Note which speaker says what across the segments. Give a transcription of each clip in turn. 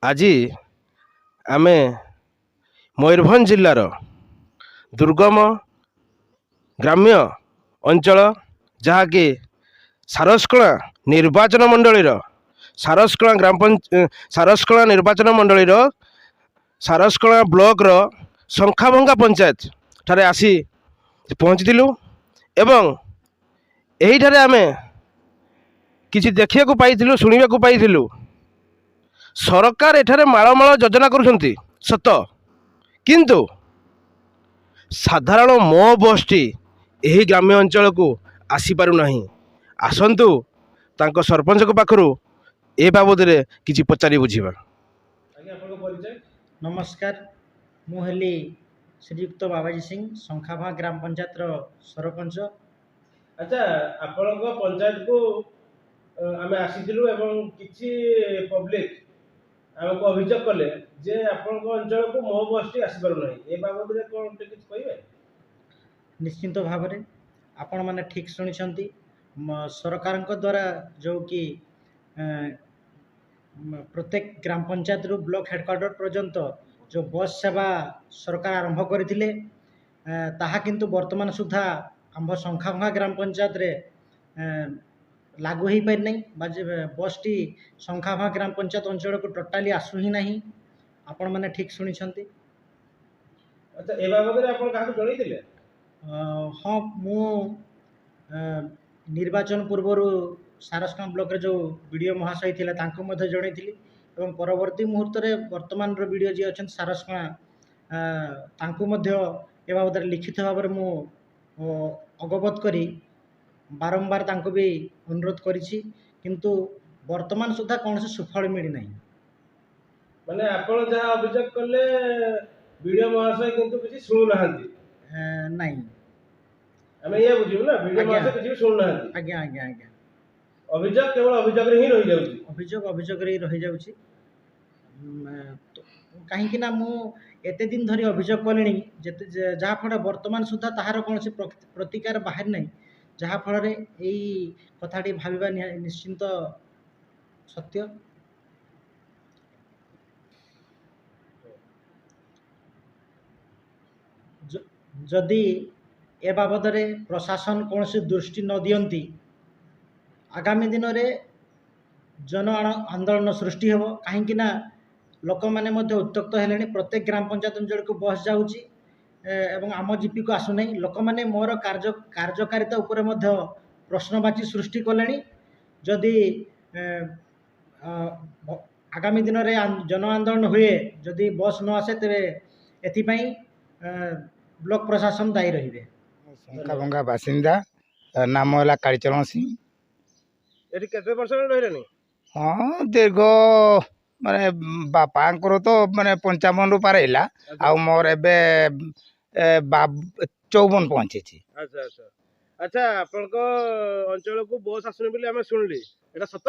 Speaker 1: ଆଜି ଆମେ ମୟୂରଭଞ୍ଜ ଜିଲ୍ଲାର ଦୁର୍ଗମ ଗ୍ରାମ୍ୟ ଅଞ୍ଚଳ ଯାହାକି ସାରସ୍କଳା ନିର୍ବାଚନ ମଣ୍ଡଳୀର ସାରସ୍କଳା ନିର୍ବାଚନ ମଣ୍ଡଳୀର ସାରସ୍କଳା ବ୍ଲକର ଶଙ୍ଖାଭଙ୍ଗା ପଞ୍ଚାୟତ ଠାରେ ଆସି ପହଞ୍ଚିଥିଲୁ ଏବଂ ଏହିଠାରେ ଆମେ କିଛି ଦେଖିବାକୁ ପାଇଥିଲୁ, ଶୁଣିବାକୁ ପାଇଥିଲୁ। ସରକାର ଏଠାରେ ମାଳମାଳ ଯୋଜନା କରୁଛନ୍ତି ସତ, କିନ୍ତୁ ସାଧାରଣ ମୋ ବସ୍ଟି ଏହି ଗ୍ରାମ୍ୟ ଅଞ୍ଚଳକୁ ଆସିପାରୁନାହିଁ। ଆସନ୍ତୁ ତାଙ୍କ ସରପଞ୍ଚଙ୍କ ପାଖରୁ ଏ ବାବଦରେ କିଛି ପଚାରି ବୁଝିବା। ଆଜ୍ଞା, ଆପଣଙ୍କ ପରିଚୟ?
Speaker 2: ନମସ୍କାର, ମୁଁ ହେଲି ଶ୍ରୀଯୁକ୍ତ ବାବାଜୀ ସିଂ, ଶଙ୍ଖାଭଙ୍ଗା ଗ୍ରାମ ପଞ୍ଚାୟତର ସରପଞ୍ଚ।
Speaker 1: ଆଚ୍ଛା, ଆପଣଙ୍କ ପଞ୍ଚାୟତକୁ ଆମେ ଆସିଥିଲୁ ଏବଂ କିଛି ପବ୍ଲିକ ଆମକୁ ଅଭିଯୋଗ କଲେ ଯେ ଆପଣଙ୍କ ଅଞ୍ଚଳକୁ ମୋ ବସ୍ଟି ଆସିପାରୁନାହିଁ। ଏ ବାବଦରେ କ'ଣ କିଛି କହିବେ?
Speaker 2: ନିଶ୍ଚିନ୍ତ ଭାବରେ ଆପଣମାନେ ଠିକ୍ ଶୁଣିଛନ୍ତି। ସରକାରଙ୍କ ଦ୍ୱାରା ଯେଉଁ କି ପ୍ରତ୍ୟେକ ଗ୍ରାମ ପଞ୍ଚାୟତରୁ ବ୍ଲକ ହେଡ଼କ୍ୱାର୍ଟର ପର୍ଯ୍ୟନ୍ତ ଯେଉଁ ବସ୍ ସେବା ସରକାର ଆରମ୍ଭ କରିଥିଲେ, ତାହା କିନ୍ତୁ ବର୍ତ୍ତମାନ ସୁଦ୍ଧା ଆମ୍ଭ ଶଙ୍ଖାଭଙ୍ଗା ଗ୍ରାମ ପଞ୍ଚାୟତରେ ଲାଗୁ ହୋଇପାରିନାହିଁ ବା ବସ୍ଟି ଶଙ୍ଖାଭଙ୍ଗା ଗ୍ରାମ ପଞ୍ଚାୟତ ଅଞ୍ଚଳକୁ ଟୋଟାଲି ଆସୁ ହିଁ ନାହିଁ। ଆପଣମାନେ ଠିକ୍ ଶୁଣିଛନ୍ତି।
Speaker 1: ଆଚ୍ଛା, ଏ ବାବଦରେ ଆପଣ କାହାକୁ ଜଣାଇଥିଲେ?
Speaker 2: ହଁ, ମୁଁ ନିର୍ବାଚନ ପୂର୍ବରୁ ସାରସ୍କଳା ବ୍ଲକରେ ଯେଉଁ ବିଡ଼ିଓ ମହାଶୟ ଥିଲେ ତାଙ୍କୁ ମଧ୍ୟ ଜଣାଇଥିଲି ଏବଂ ପରବର୍ତ୍ତୀ ମୁହୂର୍ତ୍ତରେ ବର୍ତ୍ତମାନର ବିଡ଼ିଓ ଯିଏ ଅଛନ୍ତି ସାରସ୍କଳା, ତାଙ୍କୁ ମଧ୍ୟ ଏ ବାବଦରେ ଲିଖିତ ଭାବରେ ମୁଁ ଅବଗତ କରି ବାରମ୍ବାର ତାଙ୍କୁ ବି ଅନୁରୋଧ କରିଛି, କିନ୍ତୁ ବର୍ତ୍ତମାନ ସୁଦ୍ଧା କୌଣସି ସୁଫଳ ମିଳିନାହିଁ।
Speaker 1: ମାନେ ଆପଣ ଯାହା ଅଭିଯୋଗ କଲେ ବିଡ଼ିଓ ମହାଶୟ କିନ୍ତୁ କିଛି ଶୁଣୁନାହାନ୍ତି?
Speaker 2: ନାହିଁ,
Speaker 1: ଆମେ ଏଇଆ ବୁଝିବୁ ନା, ବିଡ଼ିଓ ମହାଶୟ କିଛି ବି ଶୁଣୁନାହାନ୍ତି?
Speaker 2: ଆଜ୍ଞା ଆଜ୍ଞା ଆଜ୍ଞା।
Speaker 1: ଅଭିଯୋଗ କେବଳ ଅଭିଯୋଗରେ ହିଁ ରହିଯାଉଛି?
Speaker 2: ଅଭିଯୋଗରେ ହିଁ ରହିଯାଉଛି। କାହିଁକି ନା ମୁଁ ଏତେ ଦିନ ଧରି ଅଭିଯୋଗ କଲିଣି, ଯାହାଫଳରେ ବର୍ତ୍ତମାନ ସୁଦ୍ଧା ତାହାର କୌଣସି ପ୍ରତିକାର ବାହାରି ନାହିଁ, ଯାହାଫଳରେ ଏଇ କଥାଟି ଭାବିବା ନିଶ୍ଚିନ୍ତ ସତ୍ୟ। ଯଦି ଏ ବାବଦରେ ପ୍ରଶାସନ କୌଣସି ଦୃଷ୍ଟି ନ ଦିଅନ୍ତି, ଆଗାମୀ ଦିନରେ ଜନ ଆନ୍ଦୋଳନ ସୃଷ୍ଟି ହେବ। କାହିଁକି ନା ଲୋକମାନେ ମଧ୍ୟ ଉତ୍ତ୍ୟକ୍ତ ହେଲେଣି। ପ୍ରତ୍ୟେକ ଗ୍ରାମ ପଞ୍ଚାୟତ ଅଞ୍ଚଳକୁ ବସ୍ ଯାଉଛି ଏବଂ ଆମ ଜିପିକୁ ଆସୁନାହିଁ। ଲୋକମାନେ ମୋର କାର୍ଯ୍ୟକାରିତା ଉପରେ ମଧ୍ୟ ପ୍ରଶ୍ନବାଚୀ ସୃଷ୍ଟି କଲେଣି। ଯଦି ଆଗାମୀ ଦିନରେ ଜନ ଆନ୍ଦୋଳନ ହୁଏ, ଯଦି ବସ୍ ନ ଆସେ, ତେବେ ଏଥିପାଇଁ ବ୍ଲକ ପ୍ରଶାସନ ଦାୟୀ ରହିବେ।
Speaker 3: ଶଙ୍ଖାଭଙ୍ଗା ବାସିନ୍ଦା, ନାମ ହେଲା କାଳିଚରଣ ସିଂ।
Speaker 1: ଏଠି କେତେ ବର୍ଷ ରହିଲେଣି?
Speaker 3: ହଁ, ଦୀର୍ଘ ମାନେ ବାପାଙ୍କର ତ ମାନେ 55ରୁ ପାର ହେଲା, ଆଉ ମୋର ଏବେ 54 ପହଞ୍ଚିଛି।
Speaker 1: ଆଚ୍ଛା ଆଚ୍ଛା ଆଚ୍ଛା, ଆପଣଙ୍କ ଅଞ୍ଚଳକୁ ବସ୍ ଆସୁନି ବୋଲି ଆମେ ଶୁଣିଲି, ଏଇଟା ସତ?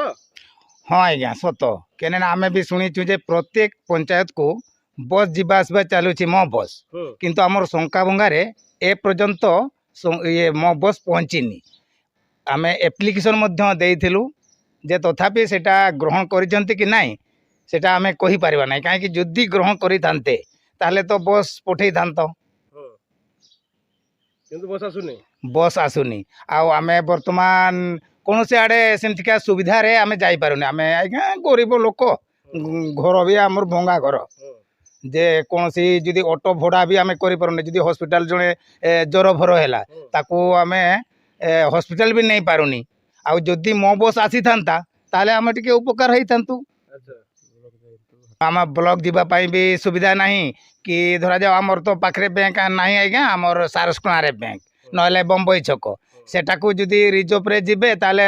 Speaker 3: ହଁ ଆଜ୍ଞା, ସତ। କେନେ ଆମେ ବି ଶୁଣିଛୁ ଯେ ପ୍ରତ୍ୟେକ ପଞ୍ଚାୟତକୁ ବସ୍ ଯିବା ଆସିବା ଚାଲୁଛି ମୋ ବସ୍, କିନ୍ତୁ ଆମର ଶଙ୍ଖାଭଙ୍ଗାରେ ଏ ପର୍ଯ୍ୟନ୍ତ ମୋ ବସ୍ ପହଞ୍ଚିନି। ଆମେ ଆପ୍ଲିକେସନ୍ ମଧ୍ୟ ଦେଇଥିଲୁ ଯେ ତଥାପି ସେଟା ଗ୍ରହଣ କରିଛନ୍ତି କି ନାହିଁ ସେଟା ଆମେ କହିପାରିବା ନାହିଁ। କାହିଁକି ଯଦି ଗ୍ରହଣ କରିଥାନ୍ତେ ତାହେଲେ ତ ବସ୍ ପଠେଇଥାନ୍ତ,
Speaker 1: କିନ୍ତୁ ବସ୍
Speaker 3: ଆସୁନି। ଆଉ ଆମେ ବର୍ତ୍ତମାନ କୌଣସି ଆଡ଼େ ସେମିତିକା ସୁବିଧାରେ ଆମେ ଯାଇପାରୁନି। ଆମେ ଆଜ୍ଞା ଗରିବ ଲୋକ, ଘର ବି ଆମର ଭଙ୍ଗା ଘର, ଯେ କୌଣସି ଯଦି ଅଟୋ ଭଡ଼ା ବି ଆମେ କରିପାରୁନି। ଯଦି ହସ୍ପିଟାଲ ଜଣେ ଜ୍ୱର ଭର ହେଲା, ତାକୁ ଆମେ ହସ୍ପିଟାଲ ବି ନେଇ ପାରୁନି। ଆଉ ଯଦି ମୋ ବସ୍ ଆସିଥାନ୍ତା ତାହେଲେ ଆମେ ଟିକେ ଉପକାର ହେଇଥାନ୍ତୁ। ଆମ ବ୍ଲକ ଯିବା ପାଇଁ ବି ସୁବିଧା ନାହିଁ, କି ଧରାଯାଉ ଆମର ତ ପାଖରେ ବ୍ୟାଙ୍କ ନାହିଁ ଆଜ୍ଞା, ଆମର ସାରସ୍କଳାରେ ବ୍ୟାଙ୍କ, ନହେଲେ ବମ୍ବଇ ଛକ। ସେଟାକୁ ଯଦି ରିଜର୍ଭରେ ଯିବେ ତାହେଲେ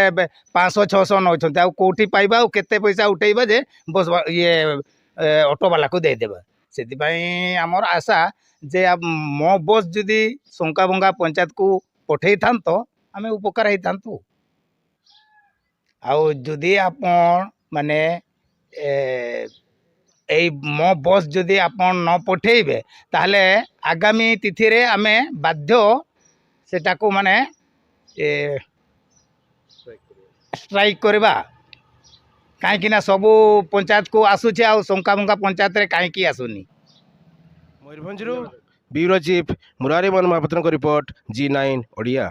Speaker 3: 500-600 ନେଉଛନ୍ତି। ଆଉ କେଉଁଠି ପାଇବା, ଆଉ କେତେ ପଇସା ଉଠେଇବା ଯେ ବସ୍ ଅଟୋବାଲାକୁ ଦେଇଦେବା। ସେଥିପାଇଁ ଆମର ଆଶା ଯେ ମୋ ବସ୍ ଯଦି ଶଙ୍ଖାଭଙ୍ଗା ପଞ୍ଚାୟତକୁ ପଠେଇଥାନ୍ତ ଆମେ ଉପକାର ହେଇଥାନ୍ତୁ। ଆଉ ଯଦି ଆପଣ ମାନେ ଏଇ ମୋ ବସ୍ ଯଦି ଆପଣ ନ ପଠେଇବେ ତାହେଲେ ଆଗାମୀ ତିଥିରେ ଆମେ ବାଧ୍ୟ ସେଟାକୁ ମାନେ ଷ୍ଟ୍ରାଇକ୍ କରିବା। କାହିଁକି ନା ସବୁ ପଞ୍ଚାୟତକୁ ଆସୁଛି ଆଉ ଶଙ୍କା ଫଙ୍କା ପଞ୍ଚାୟତରେ କାହିଁକି ଆସୁନି।
Speaker 4: ମୟୂରଭଞ୍ଜରୁ ବ୍ୟୁରୋ ଚିଫ୍ ମୁରାରୀ ମୋହନ ମହାପାତ୍ରଙ୍କ ରିପୋର୍ଟ G9 ଓଡ଼ିଆ।